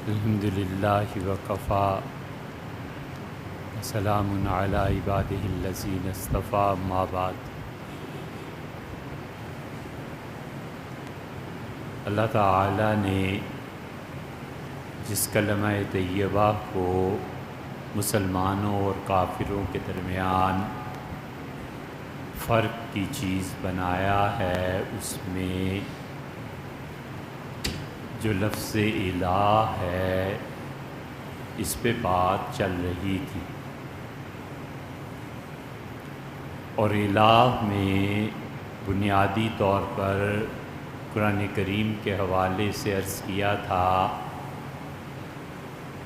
الحمدللہ وکفیٰ وسلام علی عبادہ الذین اصطفیٰ اما بعد۔ اللہ تعالی نے جس کلمہ طیبہ کو مسلمانوں اور کافروں کے درمیان فرق کی چیز بنایا ہے، اس میں جو لفظ الہ ہے اس پہ بات چل رہی تھی، اور الہ میں بنیادی طور پر قرآن کریم کے حوالے سے عرض کیا تھا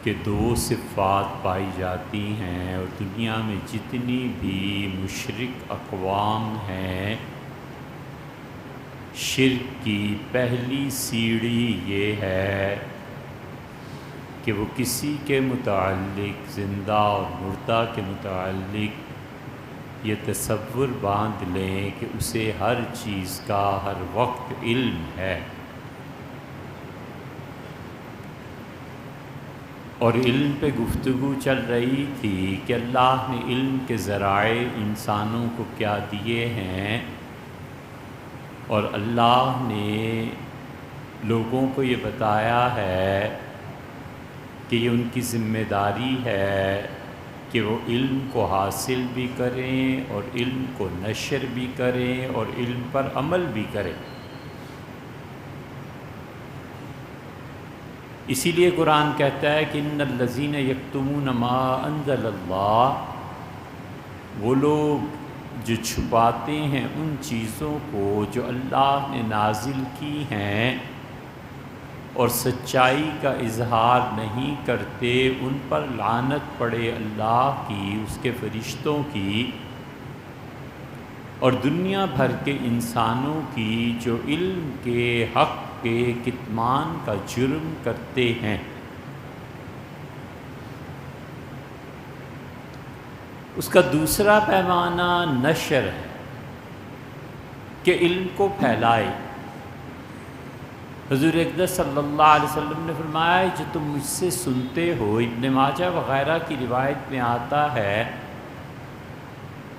کہ دو صفات پائی جاتی ہیں، اور دنیا میں جتنی بھی مشرک اقوام ہیں، شرک کی پہلی سیڑھی یہ ہے کہ وہ کسی کے متعلق، زندہ اور مردہ کے متعلق یہ تصور باندھ لیں کہ اسے ہر چیز کا ہر وقت علم ہے، اور علم پہ گفتگو چل رہی تھی کہ اللہ نے علم کے ذرائع انسانوں کو کیا دیے ہیں، اور اللہ نے لوگوں کو یہ بتایا ہے کہ یہ ان کی ذمہ داری ہے کہ وہ علم کو حاصل بھی کریں اور علم کو نشر بھی کریں اور علم پر عمل بھی کریں۔ اسی لیے قرآن کہتا ہے کہ ان الذین یکتمون ما انزل اللہ، وہ لوگ جو چھپاتے ہیں ان چیزوں کو جو اللہ نے نازل کی ہیں اور سچائی کا اظہار نہیں کرتے، ان پر لعنت پڑے اللہ کی، اس کے فرشتوں کی اور دنیا بھر کے انسانوں کی، جو علم کے حق کے کتمان کا جرم کرتے ہیں۔ اس کا دوسرا پیمانہ نشر ہے کہ علم کو پھیلائے۔ حضور اقدس صلی اللہ علیہ وسلم نے فرمایا جو تم مجھ سے سنتے ہو، ابن ماجہ وغیرہ کی روایت میں آتا ہے،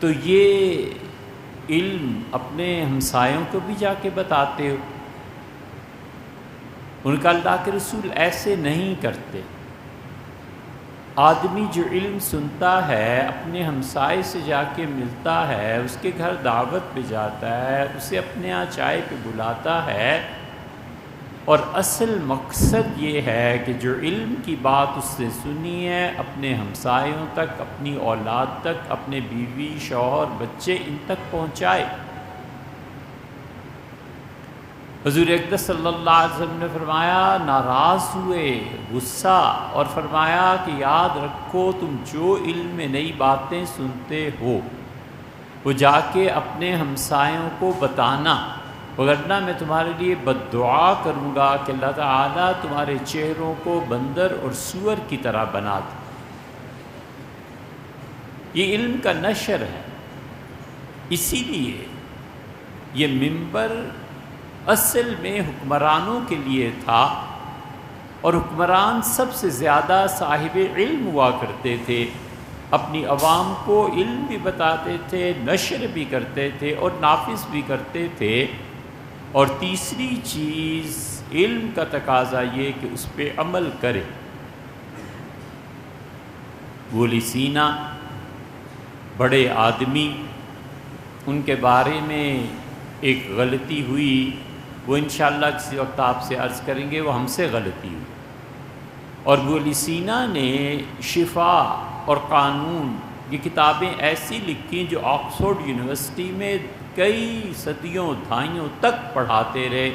تو یہ علم اپنے ہمسایوں کو بھی جا کے بتاتے ہو۔ ان کا اللہ کے رسول ایسے نہیں کرتے۔ آدمی جو علم سنتا ہے اپنے ہمسائے سے جا کے ملتا ہے، اس کے گھر دعوت پہ جاتا ہے، اسے اپنے ہاں چائے پہ بلاتا ہے، اور اصل مقصد یہ ہے کہ جو علم کی بات اس سے سنی ہے اپنے ہمسایوں تک، اپنی اولاد تک، اپنے بیوی، شوہر، بچے، ان تک پہنچائے۔ حضور اقدس صلی اللہ علیہ وسلم نے فرمایا ناراض ہوئے، غصہ، اور فرمایا کہ یاد رکھو تم جو علم میں نئی باتیں سنتے ہو وہ جا کے اپنے ہمسایوں کو بتانا، وگرنہ میں تمہارے لیے بد دعا کروں گا کہ اللہ تعالیٰ تمہارے چہروں کو بندر اور سور کی طرح بنا دے۔ یہ علم کا نشر ہے۔ اسی لیے یہ منبر اصل میں حکمرانوں کے لیے تھا، اور حکمران سب سے زیادہ صاحب علم ہوا کرتے تھے، اپنی عوام کو علم بھی بتاتے تھے، نشر بھی کرتے تھے اور نافذ بھی کرتے تھے۔ اور تیسری چیز علم کا تقاضا یہ کہ اس پہ عمل کرے۔ ابو سینا بڑے آدمی، ان کے بارے میں ایک غلطی ہوئی، وہ انشاءاللہ کسی وقت آپ سے عرض کریں گے، وہ ہم سے غلطی ہوئی۔ اور ابو سینا نے شفا اور قانون یہ کتابیں ایسی لکھیں جو آکسفورڈ یونیورسٹی میں کئی صدیوں دہائیوں تک پڑھاتے رہے،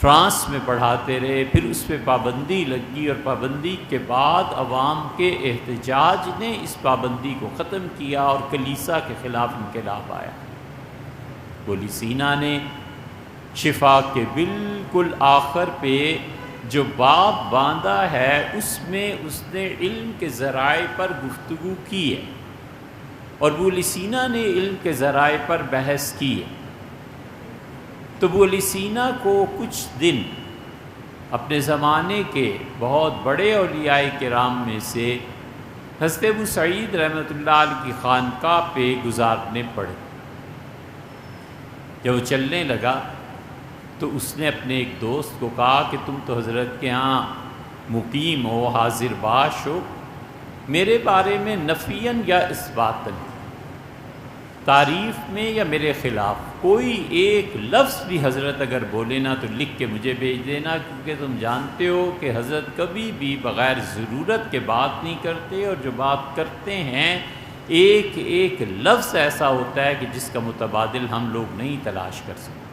فرانس میں پڑھاتے رہے، پھر اس پہ پابندی لگی، اور پابندی کے بعد عوام کے احتجاج نے اس پابندی کو ختم کیا اور کلیسا کے خلاف انقلاب آیا۔ ابو سینا نے شفا کے بالکل آخر پہ جو باب باندھا ہے اس میں اس نے علم کے ذرائع پر گفتگو کی ہے، اور ابو سینا نے علم کے ذرائع پر بحث کی ہے۔ تو ابو سینا کو کچھ دن اپنے زمانے کے بہت بڑے اولیاء کرام میں سے حضرت ابو سعید رحمۃ اللہ علیہ کی خانقاہ پہ گزارنے پڑے۔ جب وہ چلنے لگا تو اس نے اپنے ایک دوست کو کہا کہ تم تو حضرت کے ہاں مقیم ہو، حاضر باش ہو، میرے بارے میں نفیاً یا اثباتاً، تعریف میں یا میرے خلاف کوئی ایک لفظ بھی حضرت اگر بولے نا تو لکھ کے مجھے بھیج دینا، کیونکہ تم جانتے ہو کہ حضرت کبھی بھی بغیر ضرورت کے بات نہیں کرتے، اور جو بات کرتے ہیں ایک ایک لفظ ایسا ہوتا ہے کہ جس کا متبادل ہم لوگ نہیں تلاش کر سکتے۔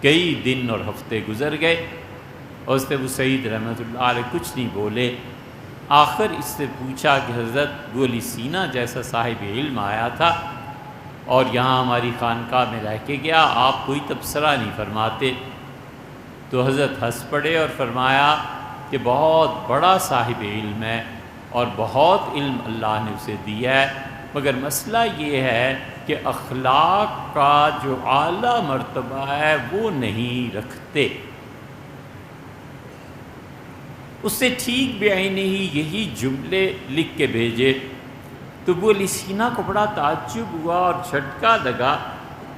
کئی دن اور ہفتے گزر گئے اور حضرت ابو سعید رحمۃ اللہ علیہ کچھ نہیں بولے۔ آخر اس سے پوچھا کہ حضرت گولی سینا جیسا صاحب علم آیا تھا اور یہاں ہماری خانقاہ میں رہ کے گیا، آپ کوئی تبصرہ نہیں فرماتے؟ تو حضرت ہنس پڑے اور فرمایا کہ بہت بڑا صاحب علم ہے اور بہت علم اللہ نے اسے دیا ہے، مگر مسئلہ یہ ہے کہ اخلاق کا جو اعلیٰ مرتبہ ہے وہ نہیں رکھتے۔ اس سے ٹھیک بعینہ ہی یہی جملے لکھ کے بھیجے۔ تو ابو علی سینا کو بڑا تعجب ہوا اور جھٹکا لگا،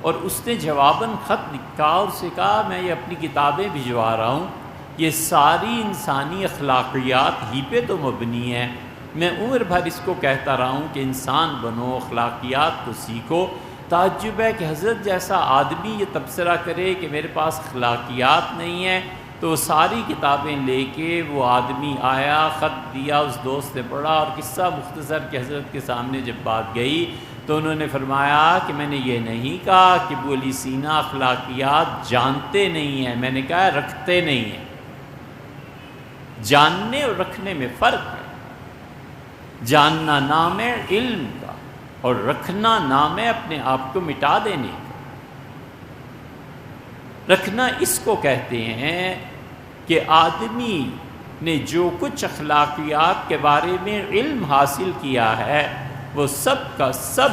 اور اس نے جواباً خط لکھا اور اسے کہا میں یہ اپنی کتابیں بھجوا رہا ہوں، یہ ساری انسانی اخلاقیات ہی پہ تو مبنی ہے، میں عمر بھر اس کو کہتا رہا ہوں کہ انسان بنو، اخلاقیات کو سیکھو۔ تعجب ہے کہ حضرت جیسا آدمی یہ تبصرہ کرے کہ میرے پاس اخلاقیات نہیں ہے۔ تو ساری کتابیں لے کے وہ آدمی آیا، خط دیا، اس دوست نے پڑھا اور قصہ مختصر کہ حضرت کے سامنے جب بات گئی تو انہوں نے فرمایا کہ میں نے یہ نہیں کہا کہ ابو علی سینا اخلاقیات جانتے نہیں ہیں، میں نے کہا رکھتے نہیں ہیں۔ جاننے اور رکھنے میں فرق ہے۔ جاننا نام ہے علم کا، اور رکھنا نام ہے اپنے آپ کو مٹا دینے کا۔ رکھنا اس کو کہتے ہیں کہ آدمی نے جو کچھ اخلاقیات کے بارے میں علم حاصل کیا ہے وہ سب کا سب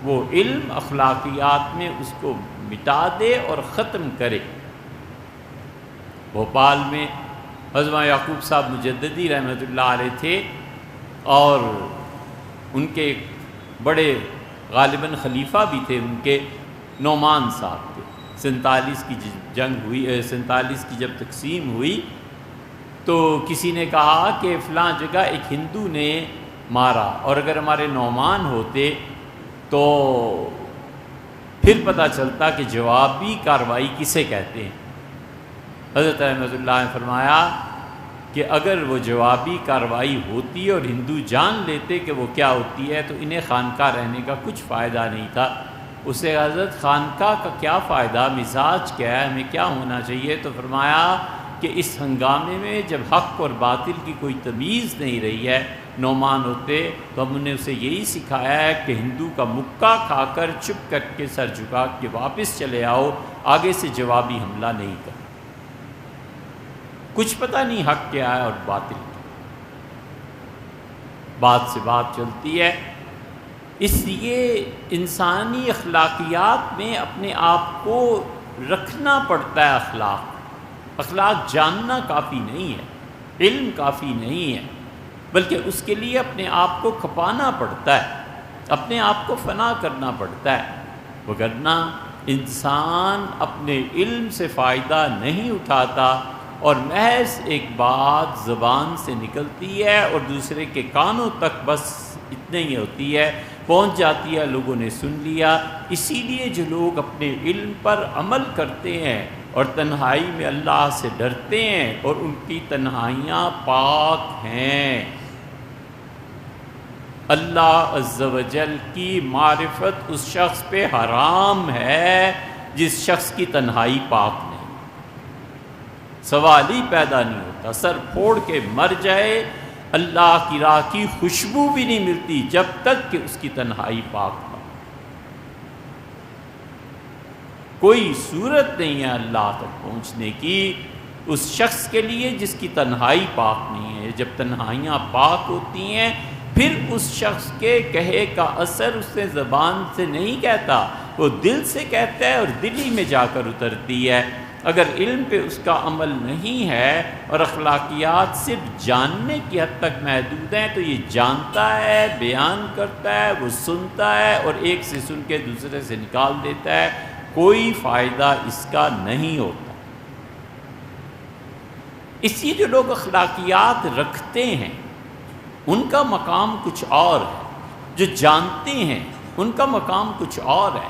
وہ علم اخلاقیات میں اس کو مٹا دے اور ختم کرے۔ بھوپال میں حضرت یعقوب صاحب مجددی رحمۃ اللہ علیہ تھے، اور ان کے بڑے غالباً خلیفہ بھی تھے ان کے، نعمان صاحب تھے۔ 47 کی جنگ ہوئی، 47 کی جب تقسیم ہوئی تو کسی نے کہا کہ فلاں جگہ ایک ہندو نے مارا، اور اگر ہمارے نعمان ہوتے تو پھر پتہ چلتا کہ جوابی کارروائی کسے کہتے ہیں۔ حضرت رحمۃ اللہ نے فرمایا کہ اگر وہ جوابی کارروائی ہوتی اور ہندو جان لیتے کہ وہ کیا ہوتی ہے تو انہیں خانقاہ رہنے کا کچھ فائدہ نہیں تھا۔ اسے حضرت خانقاہ کا کیا فائدہ، مزاج کیا ہے، ہمیں کیا ہونا چاہیے؟ تو فرمایا کہ اس ہنگامے میں جب حق اور باطل کی کوئی تمیز نہیں رہی ہے، نعمان ہوتے تو ہم نے اسے یہی سکھایا ہے کہ ہندو کا مکہ کھا کر چپ کر کے سر جھکا کے واپس چلے آؤ، آگے سے جوابی حملہ نہیں کرنا۔ کچھ پتہ نہیں حق کیا ہے اور باطل کیا، بات سے بات چلتی ہے۔ اس لیے انسانی اخلاقیات میں اپنے آپ کو رکھنا پڑتا ہے۔ اخلاق جاننا کافی نہیں ہے، علم کافی نہیں ہے، بلکہ اس کے لیے اپنے آپ کو کھپانا پڑتا ہے، اپنے آپ کو فنا کرنا پڑتا ہے، وگرنہ انسان اپنے علم سے فائدہ نہیں اٹھاتا، اور محض ایک بات زبان سے نکلتی ہے اور دوسرے کے کانوں تک بس اتنے ہی ہوتی ہے، پہنچ جاتی ہے، لوگوں نے سن لیا۔ اسی لیے جو لوگ اپنے علم پر عمل کرتے ہیں اور تنہائی میں اللہ سے ڈرتے ہیں اور ان کی تنہائیاں پاک ہیں، اللہ عز و جل کی معرفت اس شخص پہ حرام ہے جس شخص کی تنہائی پاک نہیں۔ سوال ہی پیدا نہیں ہوتا، سر پھوڑ کے مر جائے اللہ کی راہ کی خوشبو بھی نہیں ملتی جب تک کہ اس کی تنہائی پاک نہ ہو۔ کوئی صورت نہیں ہے اللہ تک پہنچنے کی اس شخص کے لیے جس کی تنہائی پاک نہیں ہے۔ جب تنہائیاں پاک ہوتی ہیں پھر اس شخص کے کہے کا اثر اس نے زبان سے نہیں کہتا، وہ دل سے کہتا ہے اور دل ہی میں جا کر اترتی ہے۔ اگر علم پہ اس کا عمل نہیں ہے اور اخلاقیات صرف جاننے کی حد تک محدود ہیں تو یہ جانتا ہے، بیان کرتا ہے، وہ سنتا ہے اور ایک سے سن کے دوسرے سے نکال دیتا ہے، کوئی فائدہ اس کا نہیں ہوتا۔ اس لیے جو لوگ اخلاقیات رکھتے ہیں ان کا مقام کچھ اور ہے، جو جانتے ہیں ان کا مقام کچھ اور ہے۔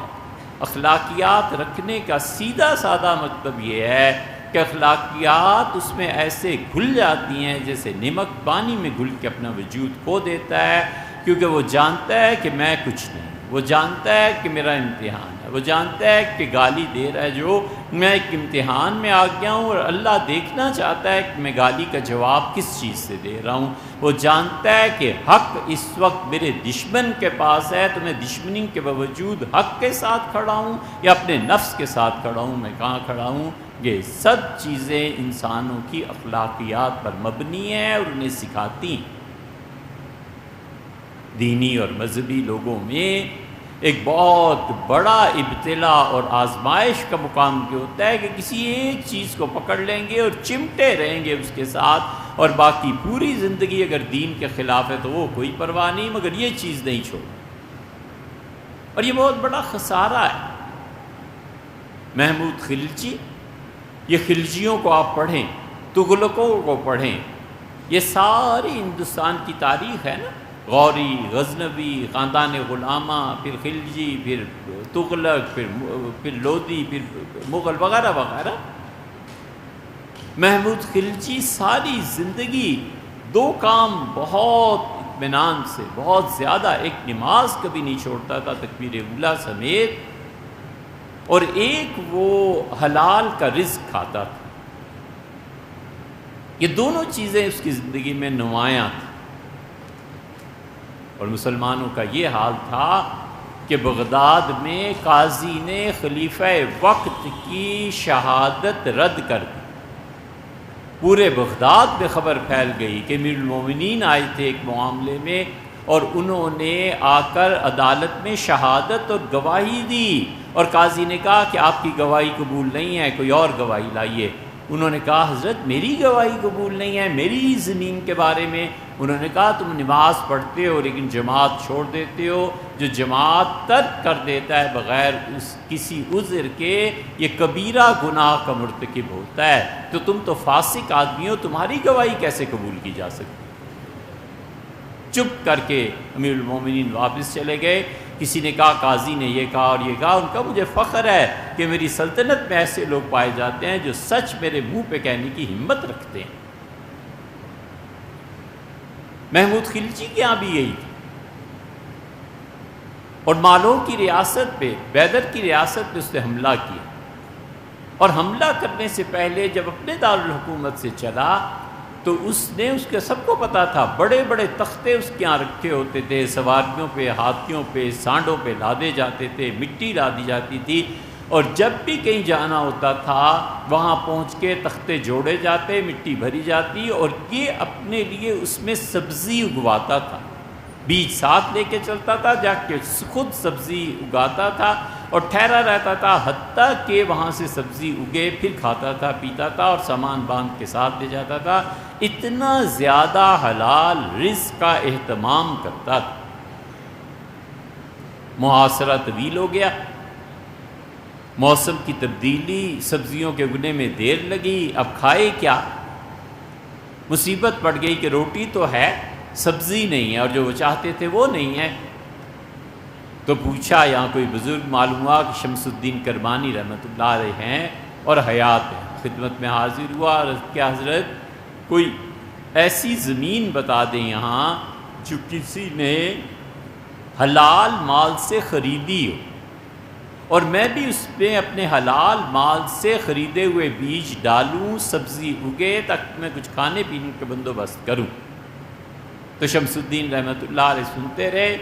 اخلاقیات رکھنے کا سیدھا سادہ مطلب یہ ہے کہ اخلاقیات اس میں ایسے گھل جاتی ہیں جیسے نمک پانی میں گھل کے اپنا وجود کھو دیتا ہے، کیونکہ وہ جانتا ہے کہ میں کچھ نہیں، وہ جانتا ہے کہ میرا امتحان ہے، وہ جانتا ہے کہ گالی دے رہا ہے جو میں ایک امتحان میں آ گیا ہوں اور اللہ دیکھنا چاہتا ہے کہ میں گالی کا جواب کس چیز سے دے رہا ہوں، وہ جانتا ہے کہ حق اس وقت میرے دشمن کے پاس ہے تو میں دشمنی کے باوجود حق کے ساتھ کھڑا ہوں یا اپنے نفس کے ساتھ کھڑا ہوں، میں کہاں کھڑا ہوں۔ یہ سب چیزیں انسانوں کی اخلاقیات پر مبنی ہیں اور انہیں سکھاتی ہیں۔ دینی اور مذہبی لوگوں میں ایک بہت بڑا ابتلا اور آزمائش کا مقام یہ ہوتا ہے کہ کسی ایک چیز کو پکڑ لیں گے اور چمٹے رہیں گے اس کے ساتھ، اور باقی پوری زندگی اگر دین کے خلاف ہے تو وہ کوئی پرواہ نہیں، مگر یہ چیز نہیں چھوڑ، اور یہ بہت بڑا خسارہ ہے۔ محمود خلجی، یہ خلجیوں کو آپ پڑھیں، تغلقوں کو پڑھیں، یہ ساری ہندوستان کی تاریخ ہے نا، غوری، غزنوی، خاندان غلامہ، پھر خلجی، پھر تغلق، پھر لودھی، پھر مغل وغیرہ وغیرہ۔ محمود خلجی ساری زندگی دو کام بہت اطمینان سے، بہت زیادہ، ایک نماز کبھی نہیں چھوڑتا تھا تکبیر اولیٰ سمیت، اور ایک وہ حلال کا رزق کھاتا تھا۔ یہ دونوں چیزیں اس کی زندگی میں نمایاں تھیں، اور مسلمانوں کا یہ حال تھا کہ بغداد میں قاضی نے خلیفہ وقت کی شہادت رد کر دی۔ پورے بغداد میں خبر پھیل گئی کہ امیر المومنین آئے تھے ایک معاملے میں اور انہوں نے آ کر عدالت میں شہادت اور گواہی دی، اور قاضی نے کہا کہ آپ کی گواہی قبول نہیں ہے، کوئی اور گواہی لائیے۔ انہوں نے کہا حضرت میری گواہی قبول نہیں ہے، میری زمین کے بارے میں۔ انہوں نے کہا تم نماز پڑھتے ہو لیکن جماعت چھوڑ دیتے ہو، جو جماعت ترک کر دیتا ہے بغیر کسی عذر کے یہ کبیرہ گناہ کا مرتکب ہوتا ہے، تو تم تو فاسق آدمی ہو، تمہاری گواہی کیسے قبول کی جا سکتی؟ چپ کر کے امیر المومنین واپس چلے گئے۔ کسی نے کہا قاضی نے یہ کہا اور یہ کہا، ان کا مجھے فخر ہے کہ میری سلطنت میں ایسے لوگ پائے جاتے ہیں جو سچ میرے منہ پہ کہنے کی ہمت رکھتے ہیں۔ محمود خلجی کے یہاں بھی یہی تھی، اور مالوں کی ریاست پہ، بیدر کی ریاست پہ اس نے حملہ کیا، اور حملہ کرنے سے پہلے جب اپنے دارالحکومت سے چلا تو اس نے، اس کے سب کو پتا تھا، بڑے بڑے تختے اس کے یہاں رکھے ہوتے تھے، سواریوں پہ، ہاتھیوں پہ، سانڈوں پہ لادے جاتے تھے، مٹی لادی جاتی تھی، اور جب بھی کہیں جانا ہوتا تھا وہاں پہنچ کے تختے جوڑے جاتے، مٹی بھری جاتی، اور یہ اپنے لیے اس میں سبزی اگواتا تھا، بیج ساتھ لے کے چلتا تھا، جا کے خود سبزی اگاتا تھا اور ٹھہرا رہتا تھا حتیٰ کہ وہاں سے سبزی اگے، پھر کھاتا تھا، پیتا تھا اور سامان باندھ کے ساتھ لے جاتا تھا۔ اتنا زیادہ حلال رزق کا اہتمام کرتا تھا۔ محاصرہ طویل ہو گیا، موسم کی تبدیلی، سبزیوں کے اگنے میں دیر لگی، اب کھائے کیا؟ مصیبت پڑ گئی کہ روٹی تو ہے، سبزی نہیں ہے، اور جو وہ چاہتے تھے وہ نہیں ہے۔ تو پوچھا، یہاں کوئی بزرگ معلوم ہوا کہ شمس الدین کرمانی رحمۃ اللہ علیہ ہیں اور حیات ہیں، خدمت میں حاضر ہوا اور کیا حضرت کوئی ایسی زمین بتا دیں یہاں جو کسی نے حلال مال سے خریدی ہو، اور میں بھی اس میں اپنے حلال مال سے خریدے ہوئے بیج ڈالوں، سبزی اگے، تاکہ میں کچھ کھانے پینے کا بندوبست کروں۔ تو شمس الدین رحمۃ اللہ علیہ سنتے رہے،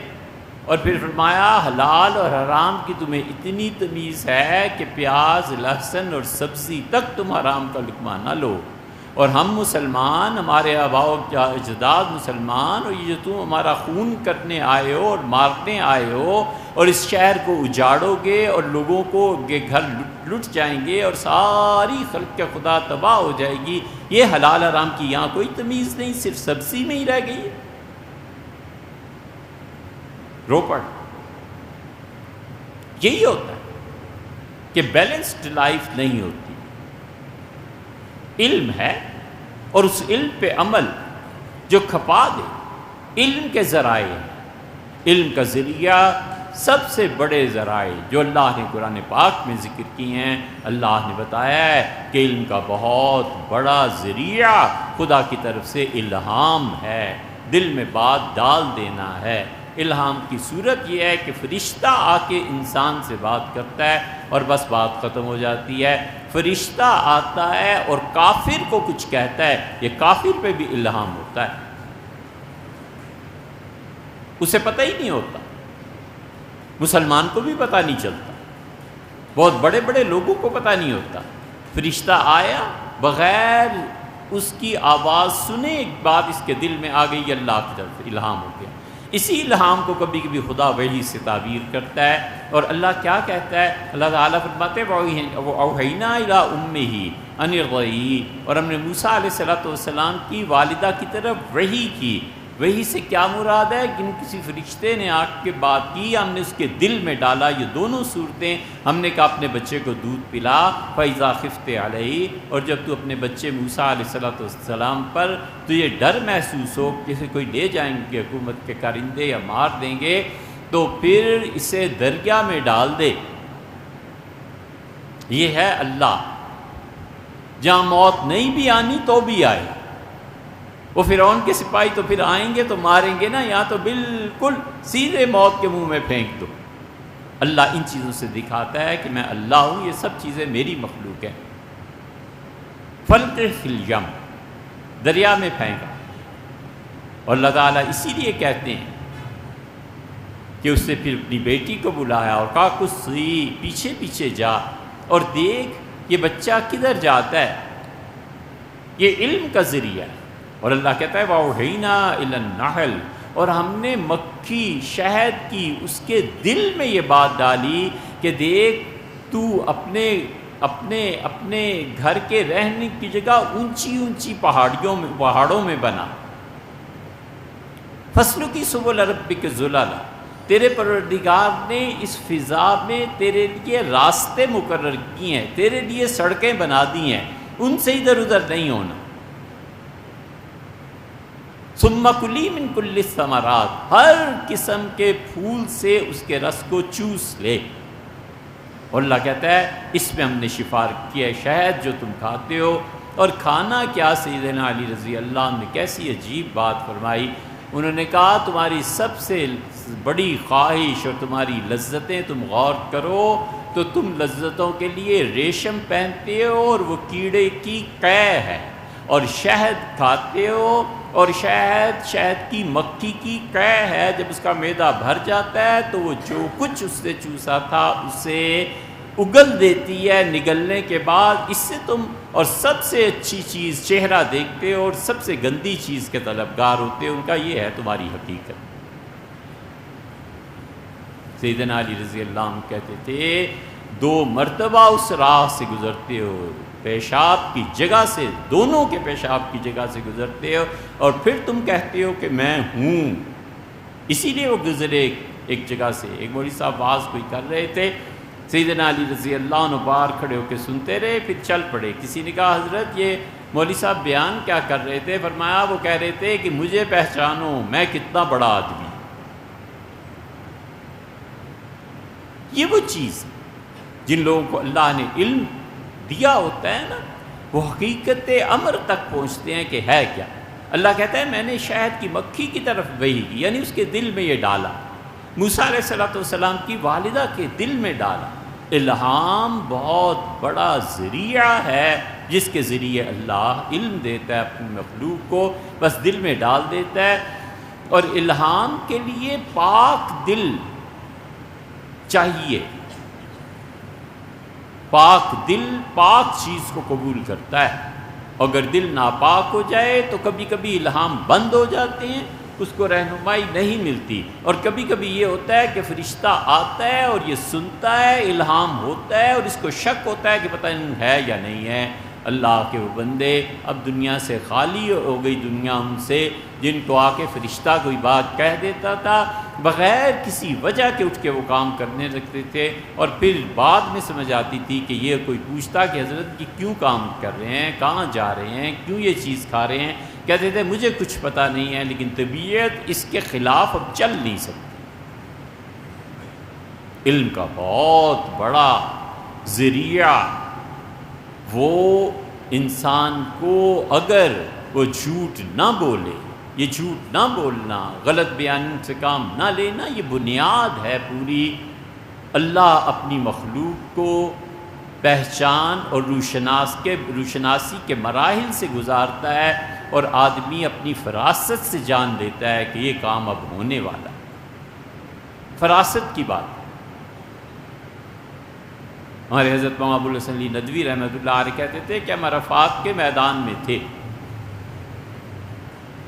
اور پھر فرمایا حلال اور حرام کی تمہیں اتنی تمیز ہے کہ پیاز، لہسن اور سبزی تک تم حرام کا لقمہ نہ لو، اور ہم مسلمان، ہمارے آباء و اجداد مسلمان، اور یہ جو تم ہمارا خون کرنے آئے ہو اور مارنے آئے ہو اور اس شہر کو اجاڑو گے اور لوگوں کو کے گھر لٹ جائیں گے اور ساری خلق کے خدا تباہ ہو جائے گی، یہ حلال حرام کی یہاں کوئی تمیز نہیں، صرف سبزی میں ہی رہ گئی ہے۔ روپڑ یہی ہوتا ہے کہ بیلنسڈ لائف نہیں ہوتی۔ علم ہے اور اس علم پہ عمل جو کھپا دے، علم کے ذرائع ہیں۔ علم کا ذریعہ سب سے بڑے ذرائع جو اللہ نے قرآن پاک میں ذکر کی ہیں، اللہ نے بتایا ہے کہ علم کا بہت بڑا ذریعہ خدا کی طرف سے الہام ہے، دل میں بات ڈال دینا ہے۔ الہام کی صورت یہ ہے کہ فرشتہ آ کے انسان سے بات کرتا ہے اور بس بات ختم ہو جاتی ہے۔ فرشتہ آتا ہے اور کافر کو کچھ کہتا ہے، یہ کافر پہ بھی الہام ہوتا ہے، اسے پتہ ہی نہیں ہوتا، مسلمان کو بھی پتہ نہیں چلتا، بہت بڑے بڑے لوگوں کو پتہ نہیں ہوتا۔ فرشتہ آیا بغیر اس کی آواز سنے ایک بات اس کے دل میں آ گئی، اللہ کی طرف الہام ہو گیا۔ اسی الہام کو کبھی کبھی خدا وحی سے تعبیر کرتا ہے، اور اللہ کیا کہتا ہے؟ اللہ تعالیٰ فرماتے ہیں اوحینا الی امہ ان ارضعیہ، اور ہم نے موسیٰ علیہ السلام کی والدہ کی طرف وحی کی۔ وحی سے کیا مراد ہے؟ کہ کسی فرشتے نے آ کے بات کی، ہم نے اس کے دل میں ڈالا یہ دونوں صورتیں، ہم نے کہا اپنے بچے کو دودھ پلا، فَإِذَا خِفْتَ عَلَيْهِ، اور جب تو اپنے بچے موسیٰ علیہ السلام پر تو یہ ڈر محسوس ہو جیسے کوئی لے جائیں گے حکومت کے کارندے یا مار دیں گے، تو پھر اسے دریا میں ڈال دے۔ یہ ہے اللہ، جہاں موت نہیں بھی آنی تو بھی آئے۔ وہ فرعون کے سپاہی تو پھر آئیں گے تو ماریں گے نا، یہاں تو بالکل سیدھے موت کے منہ میں پھینک دو۔ اللہ ان چیزوں سے دکھاتا ہے کہ میں اللہ ہوں، یہ سب چیزیں میری مخلوق ہیں۔ فَلْقِهْ فِي الْيَمِّ، دریا میں پھینکا، اور اللہ تعالیٰ اسی لیے کہتے ہیں کہ اس سے پھر اپنی بیٹی کو بلایا اور کہا قصی، پیچھے پیچھے جا اور دیکھ یہ بچہ کدھر جاتا ہے۔ یہ علم کا ذریعہ ہے، اور اللہ کہتا ہے وَأَوْحَيْنَا إِلَى النَّحْلِ، اور ہم نے مکھی شہد کی اس کے دل میں یہ بات ڈالی کہ دیکھ تو اپنے گھر کے رہنے کی جگہ اونچی اونچی پہاڑوں میں بنا۔ فَاسْلُكِ سُبُلَ رَبِّكَ ذُلَلًا، تیرے پروردگار نے اس فضا میں تیرے لیے راستے مقرر کیے ہیں، تیرے لیے سڑکیں بنا دی ہیں، ان سے ادھر ادھر نہیں ہونا۔ ثُمَّ كُلِي مِن كُلِّ الثَّمَرَاتِ، ہر قسم کے پھول سے اس کے رس کو چوس لے۔ اور اللہ کہتا ہے اس میں ہم نے شفا کی ہے، شہد جو تم کھاتے ہو۔ اور کھانا کیا، سیدنا علی رضی اللہ عنہ نے کیسی عجیب بات فرمائی، انہوں نے کہا تمہاری سب سے بڑی خواہش اور تمہاری لذتیں تم غور کرو تو تم لذتوں کے لیے ریشم پہنتے ہو اور وہ کیڑے کی قے ہے، اور شہد کھاتے ہو اور شہد کی مکھی کی قے ہے، جب اس کا معدہ بھر جاتا ہے تو وہ جو کچھ اس سے چوسا تھا اسے اگل دیتی ہے نگلنے کے بعد۔ اس سے تم اور سب سے اچھی چیز چہرہ دیکھتے ہو اور سب سے گندی چیز کے طلبگار ہوتے ہو، ان کا یہ ہے تمہاری حقیقت۔ سیدنا علی رضی اللہ عنہ کہتے تھے 2 مرتبہ اس راہ سے گزرتے ہو، پیشاب کی جگہ سے، دونوں کے پیشاب کی جگہ سے گزرتے ہو، اور پھر تم کہتے ہو کہ میں ہوں۔ اسی لیے وہ گزرے ایک جگہ سے۔ ایک مولوی صاحب واعظ کوئی کر رہے تھے، سیدنا علی رضی اللہ عنہ باہر کھڑے ہو کے سنتے رہے، پھر چل پڑے۔ کسی نے کہا حضرت یہ مولوی صاحب بیان کیا کر رہے تھے؟ فرمایا وہ کہہ رہے تھے کہ مجھے پہچانو میں کتنا بڑا آدمی۔ یہ وہ چیز جن لوگوں کو اللہ نے علم دیا ہوتا ہے نا، وہ حقیقت امر تک پہنچتے ہیں کہ ہے کیا۔ اللہ کہتا ہے میں نے شہد کی مکھی کی طرف وحی کی، یعنی اس کے دل میں یہ ڈالا، موسیٰ علیہ السلام کی والدہ کے دل میں ڈالا۔ الہام بہت بڑا ذریعہ ہے جس کے ذریعے اللہ علم دیتا ہے اپنی مخلوق کو، بس دل میں ڈال دیتا ہے۔ اور الہام کے لیے پاک دل چاہیے، پاک دل پاک چیز کو قبول کرتا ہے۔ اگر دل ناپاک ہو جائے تو کبھی کبھی الہام بند ہو جاتے ہیں، اس کو رہنمائی نہیں ملتی، اور کبھی کبھی یہ ہوتا ہے کہ فرشتہ آتا ہے اور یہ سنتا ہے، الہام ہوتا ہے اور اس کو شک ہوتا ہے کہ پتہ نہیں ہے یا نہیں ہے۔ اللہ کے وہ بندے اب دنیا سے خالی ہو گئی دنیا ان سے، جن کو آ کے فرشتہ کوئی بات کہہ دیتا تھا، بغیر کسی وجہ کے اٹھ کے وہ کام کرنے لگتے تھے، اور پھر بعد میں سمجھ آتی تھی کہ یہ کوئی پوچھتا کہ حضرت کی کیوں کام کر رہے ہیں، کہاں جا رہے ہیں، کیوں یہ چیز کھا رہے ہیں، کہتے تھے مجھے کچھ پتہ نہیں ہے، لیکن طبیعت اس کے خلاف اب چل نہیں سکتی۔ علم کا بہت بڑا ذریعہ وہ انسان کو، اگر وہ جھوٹ نہ بولے، یہ جھوٹ نہ بولنا، غلط بیان سے کام نہ لینا، یہ بنیاد ہے پوری۔ اللہ اپنی مخلوق کو پہچان اور روشناسی کے مراحل سے گزارتا ہے، اور آدمی اپنی فراست سے جان لیتا ہے کہ یہ کام اب ہونے والا ہے۔ فراست کی بات، ہمارے حضرت مولانا ابو الحسن علی ندوی رحمۃ اللہ علیہ کہتے تھے کہ ہم عرفات کے میدان میں تھے،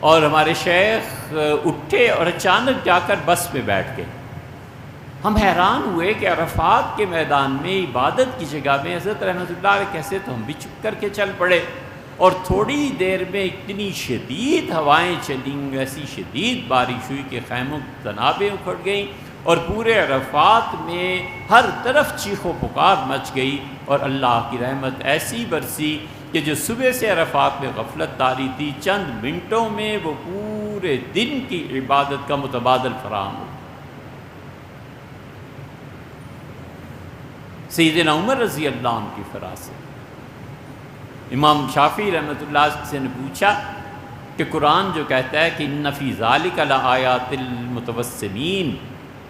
اور ہمارے شیخ اٹھے اور اچانک جا کر بس میں بیٹھ گئے۔ ہم حیران ہوئے کہ عرفات کے میدان میں عبادت کی جگہ میں حضرت رحمۃ اللہ علیہ کیسے، تو ہم بھی چپ کر کے چل پڑے، اور تھوڑی دیر میں اتنی شدید ہوائیں چلیں، ایسی شدید بارش ہوئی کہ خیموں کی تنابیں اکھڑ گئیں، اور پورے عرفات میں ہر طرف چیخ و پکار مچ گئی، اور اللہ کی رحمت ایسی برسی کہ جو صبح سے عرفات میں غفلت طاری تھی، چند منٹوں میں وہ پورے دن کی عبادت کا متبادل فراہم ہو۔ سیدنا عمر رضی اللہ عنہ کی فراست، امام شافعی رحمۃ اللہ علیہ سے نے پوچھا کہ قرآن جو کہتا ہے کہ ان فی ذالک لآیات للمتوسمین،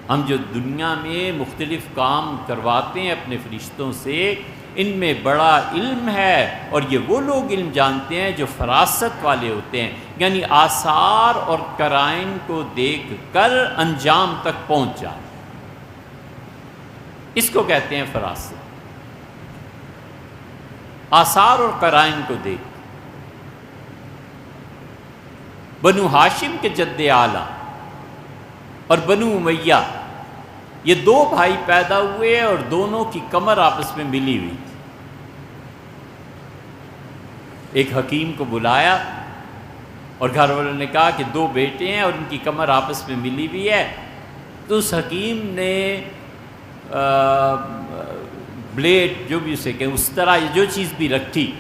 ہم جو دنیا میں مختلف کام کرواتے ہیں اپنے فرشتوں سے، ان میں بڑا علم ہے، اور یہ وہ لوگ علم جانتے ہیں جو فراست والے ہوتے ہیں، یعنی آثار اور قرائن کو دیکھ کر انجام تک پہنچ جائے، اس کو کہتے ہیں فراست۔ آثار اور قرائن کو دیکھ، بنو ہاشم کے جد اعلیٰ اور بنو امیہ، یہ دو بھائی پیدا ہوئے اور دونوں کی کمر آپس میں ملی ہوئی تھی۔ ایک حکیم کو بلایا اور گھر والوں نے کہا کہ دو بیٹے ہیں اور ان کی کمر آپس میں ملی ہوئی ہے، تو اس حکیم نے بلیڈ جو بھی اسے کہ اس طرح جو چیز بھی رکھی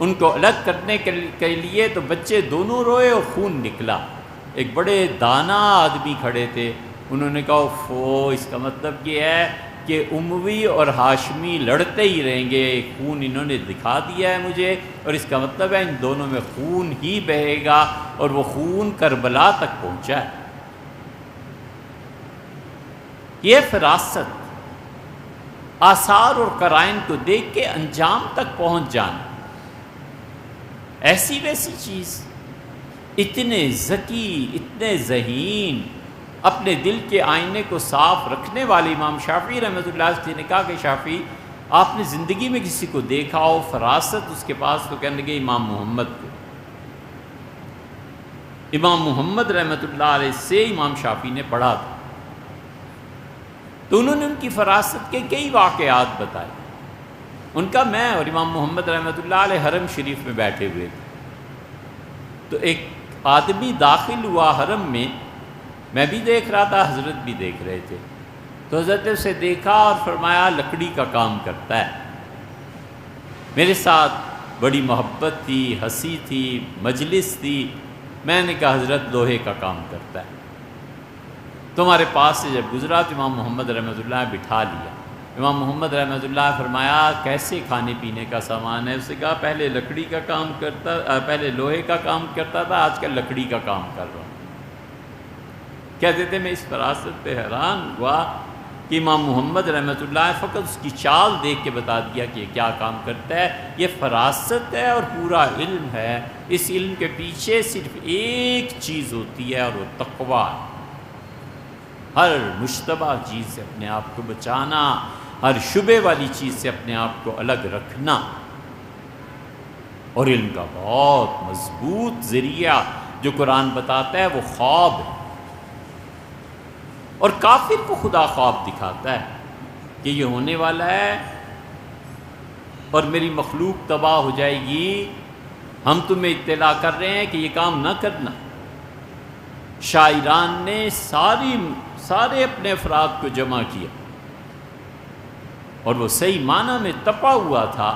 ان کو الگ کرنے کے لیے، تو بچے دونوں روئے اور خون نکلا۔ ایک بڑے دانا آدمی کھڑے تھے، انہوں نے کہا فو، اس کا مطلب یہ ہے کہ اموی اور ہاشمی لڑتے ہی رہیں گے، خون انہوں نے دکھا دیا ہے مجھے، اور اس کا مطلب ہے ان دونوں میں خون ہی بہے گا، اور وہ خون کربلا تک پہنچا ہے۔ یہ فراست، آثار اور قرائن کو دیکھ کے انجام تک پہنچ جانا، ایسی ویسی چیز۔ اتنے ذکی، اتنے ذہین، اپنے دل کے آئینے کو صاف رکھنے والے امام شافعی رحمۃ اللہ علیہ نے کہا کہ شافعی، آپ نے زندگی میں کسی کو دیکھا ہو فراست اس کے پاس، تو کہنے لگے امام محمد کو۔ امام محمد رحمۃ اللہ علیہ سے امام شافعی نے پڑھا تھا، تو انہوں نے ان کی فراست کے کئی واقعات بتائے۔ ان کا میں اور امام محمد رحمۃ اللہ علیہ حرم شریف میں بیٹھے ہوئے تھے، تو ایک آدمی داخل ہوا حرم میں، میں بھی دیکھ رہا تھا، حضرت بھی دیکھ رہے تھے، تو حضرت نے اسے دیکھا اور فرمایا لکڑی کا کام کرتا ہے۔ میرے ساتھ بڑی محبت تھی، ہنسی تھی، مجلس تھی، میں نے کہا حضرت لوہے کا کام کرتا ہے۔ تمہارے پاس سے جب گزرا تو امام محمد رحمۃ اللہ نے بٹھا لیا۔ امام محمد رحمۃ اللہ نے فرمایا کیسے کھانے پینے کا سامان ہے؟ اس نے کہا پہلے لکڑی کا کام کرتا، پہلے لوہے کا کام کرتا تھا، آج کل لکڑی کا کام کر رہا ہوں۔ کہتے تھے میں اس فراست پہ حیران ہوا کہ امام محمد رحمۃ اللہ نے فقط اس کی چال دیکھ کے بتا دیا کہ یہ کیا کام کرتا ہے۔ یہ فراست ہے اور پورا علم ہے۔ اس علم کے پیچھے صرف ایک چیز ہوتی ہے اور وہ تقویٰ ہے۔ ہر مشتبہ چیز سے اپنے آپ کو بچانا، ہر شبہ والی چیز سے اپنے آپ کو الگ رکھنا۔ اور علم کا بہت مضبوط ذریعہ جو قرآن بتاتا ہے وہ خواب ہے، اور کافر کو خدا خواب دکھاتا ہے کہ یہ ہونے والا ہے اور میری مخلوق تباہ ہو جائے گی، ہم تمہیں اطلاع کر رہے ہیں کہ یہ کام نہ کرنا۔ شاعران نے سارے اپنے افراد کو جمع کیا، اور وہ صحیح معنی میں تپا ہوا تھا۔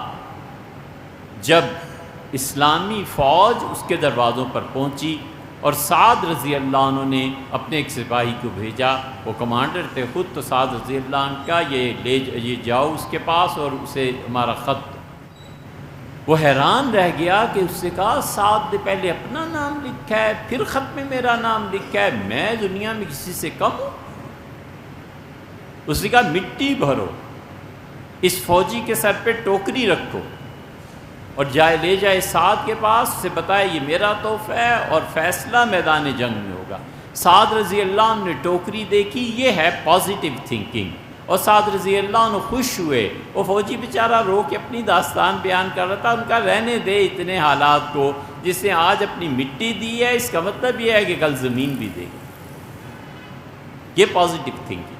جب اسلامی فوج اس کے دروازوں پر پہنچی اور سعد رضی اللہ عنہ نے اپنے ایک سپاہی کو بھیجا، وہ کمانڈر تھے خود، تو سعد رضی اللہ عنہ کا یہ جاؤ اس کے پاس اور اسے ہمارا خط دو۔ وہ حیران رہ گیا کہ اس سے کہا سعد نے پہلے اپنا نام لکھا ہے پھر خط میں میرا نام لکھا ہے، میں دنیا میں کسی سے کم ہوں؟ اس نے کہا مٹی بھرو، اس فوجی کے سر پہ ٹوکری رکھو اور لے جائے سعد کے پاس، سے بتائے یہ میرا تحفہ ہے اور فیصلہ میدان جنگ میں ہوگا۔ سعد رضی اللہ عنہ نے ٹوکری دیکھی، یہ ہے پازیٹیو تھنکنگ، اور سعد رضی اللہ عنہ خوش ہوئے۔ وہ فوجی بیچارہ رو کے اپنی داستان بیان کر رہا تھا، ان کا رہنے دے اتنے حالات کو، جس نے آج اپنی مٹی دی ہے، اس کا مطلب یہ ہے کہ کل زمین بھی دے گا۔ یہ پازیٹیو تھنکنگ۔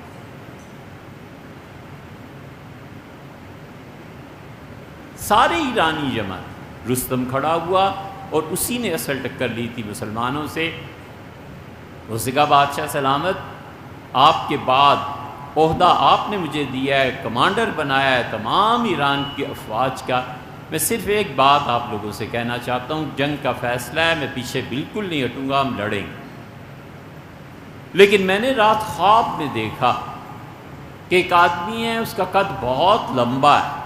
سارے ایرانی جمع، رستم کھڑا ہوا اور اسی نے اصل ٹکر لی تھی مسلمانوں سے۔ اس نے کہا بادشاہ سلامت، آپ کے بعد عہدہ آپ نے مجھے دیا ہے، کمانڈر بنایا ہے تمام ایران کی افواج کا، میں صرف ایک بات آپ لوگوں سے کہنا چاہتا ہوں، جنگ کا فیصلہ ہے، میں پیچھے بالکل نہیں ہٹوں گا، ہم لڑیں گے۔ لیکن میں نے رات خواب میں دیکھا کہ ایک آدمی ہے، اس کا قد بہت لمبا ہے،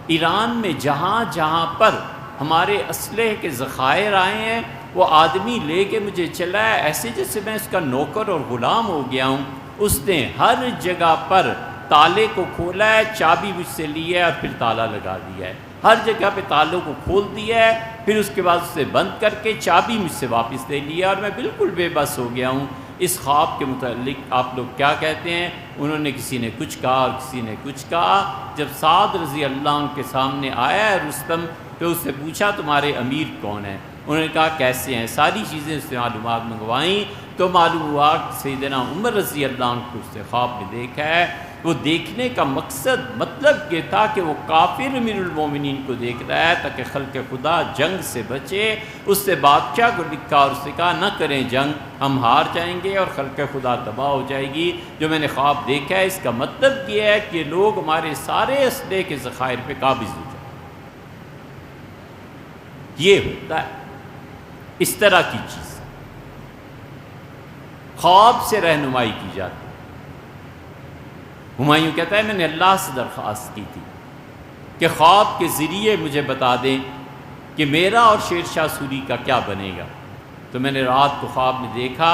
ایران میں جہاں جہاں پر ہمارے اسلحے کے ذخائر آئے ہیں وہ آدمی لے کے مجھے چلا ہے، ایسے جیسے میں اس کا نوکر اور غلام ہو گیا ہوں۔ اس نے ہر جگہ پر تالے کو کھولا ہے، چابی مجھ سے لی ہے اور پھر تالا لگا دیا ہے، ہر جگہ پہ تالوں کو کھول دیا ہے، پھر اس کے بعد اسے بند کر کے چابی مجھ سے واپس لے لیا، اور میں بالکل بے بس ہو گیا ہوں۔ اس خواب کے متعلق آپ لوگ کیا کہتے ہیں؟ انہوں نے کسی نے کچھ کہا اور کسی نے کچھ کہا۔ جب سعد رضی اللہ عنہ کے سامنے آیا ہے رستم، تو اس سے پوچھا تمہارے امیر کون ہیں؟ انہوں نے کہا کیسے ہیں، ساری چیزیں اس سے معلومات منگوائیں، تو معلوم ہوا کہ سیدنا عمر رضی اللہ عنہ کو اس نے خواب میں دیکھا ہے۔ وہ دیکھنے کا مطلب یہ تھا کہ وہ کافر امیر المومنین کو دیکھ رہا ہے تاکہ خلق خدا جنگ سے بچے۔ اس سے بادشاہ کو لکھا اور اس نے کہا نہ کریں جنگ، ہم ہار جائیں گے اور خلق خدا تباہ ہو جائے گی۔ جو میں نے خواب دیکھا ہے اس کا مطلب یہ ہے کہ لوگ ہمارے سارے اسلحے کے ذخائر پہ قابض ہو جائیں۔ یہ ہوتا ہے اس طرح کی چیز، خواب سے رہنمائی کی جاتی۔ ہمایوں کہتا ہے میں نے اللہ سے درخواست کی تھی کہ خواب کے ذریعے مجھے بتا دیں کہ میرا اور شیر شاہ سوری کا کیا بنے گا۔ تو میں نے رات کو خواب میں دیکھا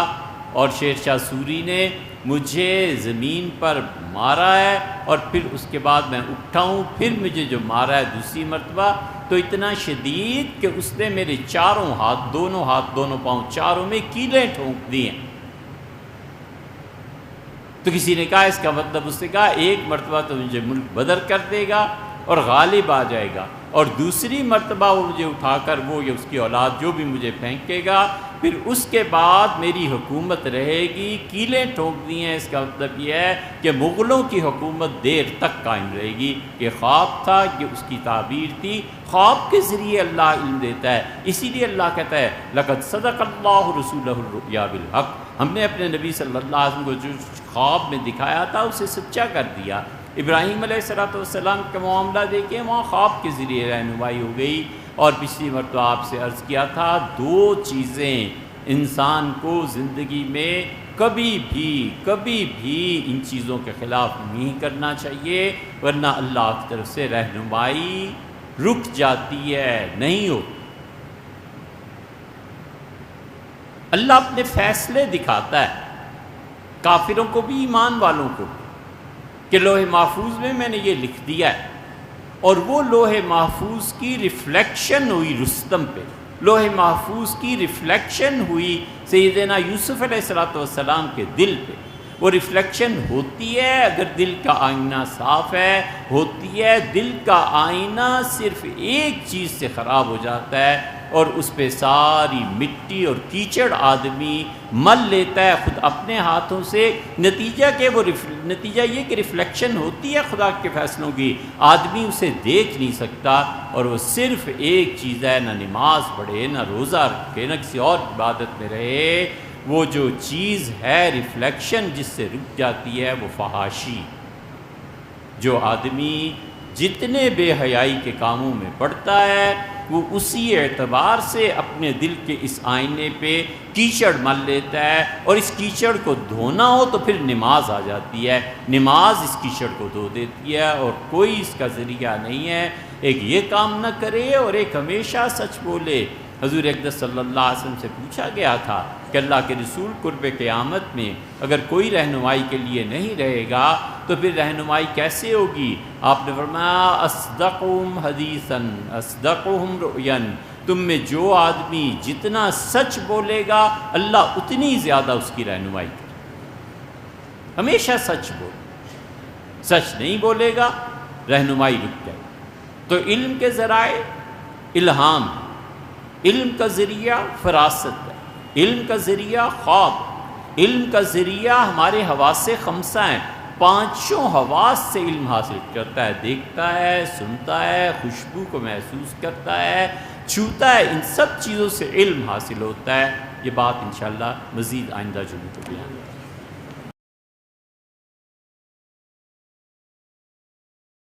اور شیر شاہ سوری نے مجھے زمین پر مارا ہے، اور پھر اس کے بعد میں اٹھا ہوں، پھر مجھے جو مارا ہے دوسری مرتبہ تو اتنا شدید کہ اس نے میرے چاروں ہاتھ، دونوں پاؤں چاروں میں کیلیں ٹھونک دی ہیں۔ تو کسی نے کہا اس کا مطلب، اس نے کہا ایک مرتبہ تو مجھے ملک بدر کر دے گا اور غالب آ جائے گا، اور دوسری مرتبہ وہ مجھے اٹھا کر وہ یا اس کی اولاد جو بھی مجھے پھینکے گا، پھر اس کے بعد میری حکومت رہے گی۔ کیلیں ٹھونک دی ہیں، اس کا مطلب یہ ہے کہ مغلوں کی حکومت دیر تک قائم رہے گی۔ یہ خواب تھا، یہ اس کی تعبیر تھی۔ خواب کے ذریعے اللہ علم دیتا ہے، اسی لیے اللہ کہتا ہے لَقَدْ صَدَقَ اللَّهُ رَسُولَهُ الرُّؤْيَا بِالْحَقِّ، ہم نے اپنے نبی صلی اللہ علیہ وسلم کو جو خواب میں دکھایا تھا اسے سچا کر دیا۔ ابراہیم علیہ السلام کا معاملہ دیکھیں، وہاں خواب کے ذریعے رہنمائی ہو گئی۔ اور پچھلی مرتبہ آپ سے عرض کیا تھا، دو چیزیں انسان کو زندگی میں کبھی بھی ان چیزوں کے خلاف نہیں کرنا چاہیے، ورنہ اللہ کی طرف سے رہنمائی رک جاتی ہے، نہیں ہوتی۔ اللہ اپنے فیصلے دکھاتا ہے کافروں کو بھی ایمان والوں کو بھی، کہ لوح محفوظ میں نے یہ لکھ دیا ہے، اور وہ لوح محفوظ کی ریفلیکشن ہوئی رستم پہ، لوح محفوظ کی ریفلیکشن ہوئی سیدنا یوسف علیہ السلام کے دل پہ، وہ ریفلیکشن ہوتی ہے اگر دل کا آئینہ صاف ہے، ہوتی ہے دل کا آئینہ صرف ایک چیز سے خراب ہو جاتا ہے اور اس پہ ساری مٹی اور کیچڑ آدمی مل لیتا ہے خود اپنے ہاتھوں سے، نتیجہ یہ کہ ریفلیکشن ہوتی ہے خدا کے فیصلوں کی، آدمی اسے دیکھ نہیں سکتا اور وہ صرف ایک چیز ہے، نہ نماز پڑھے، نہ روزہ رکھے، نہ کسی اور عبادت میں رہے، وہ جو چیز ہے ریفلیکشن جس سے رک جاتی ہے وہ فحاشی۔ جو آدمی جتنے بے حیائی کے کاموں میں پڑتا ہے وہ اسی اعتبار سے اپنے دل کے اس آئینے پہ کیچڑ مل لیتا ہے، اور اس کیچڑ کو دھونا ہو تو پھر نماز آ جاتی ہے، نماز اس کیچڑ کو دھو دیتی ہے، اور کوئی اس کا ذریعہ نہیں ہے ایک یہ کام نہ کرے اور ایک ہمیشہ سچ بولے۔ حضور اقدس صلی اللہ علیہ وسلم سے پوچھا گیا تھا کہ اللہ کے رسول قرب قیامت میں اگر کوئی رہنمائی کے لیے نہیں رہے گا تو پھر رہنمائی کیسے ہوگی؟ آپ نے فرمایا اصدقہم حدیثاً اصدقہم رؤیاً، تم میں جو آدمی جتنا سچ بولے گا اللہ اتنی زیادہ اس کی رہنمائی کرے۔ ہمیشہ سچ بول، سچ نہیں بولے گا رہنمائی رک جائے۔ تو علم کے ذرائع الہام، علم کا ذریعہ فراست ہے، علم کا ذریعہ خواب، علم کا ذریعہ ہمارے حواس خمسہ ہیں، پانچوں حواس سے علم حاصل کرتا ہے، دیکھتا ہے، سنتا ہے، خوشبو کو محسوس کرتا ہے، چھوتا ہے، ان سب چیزوں سے علم حاصل ہوتا ہے۔ یہ بات انشاءاللہ مزید آئندہ جمعے کو بیان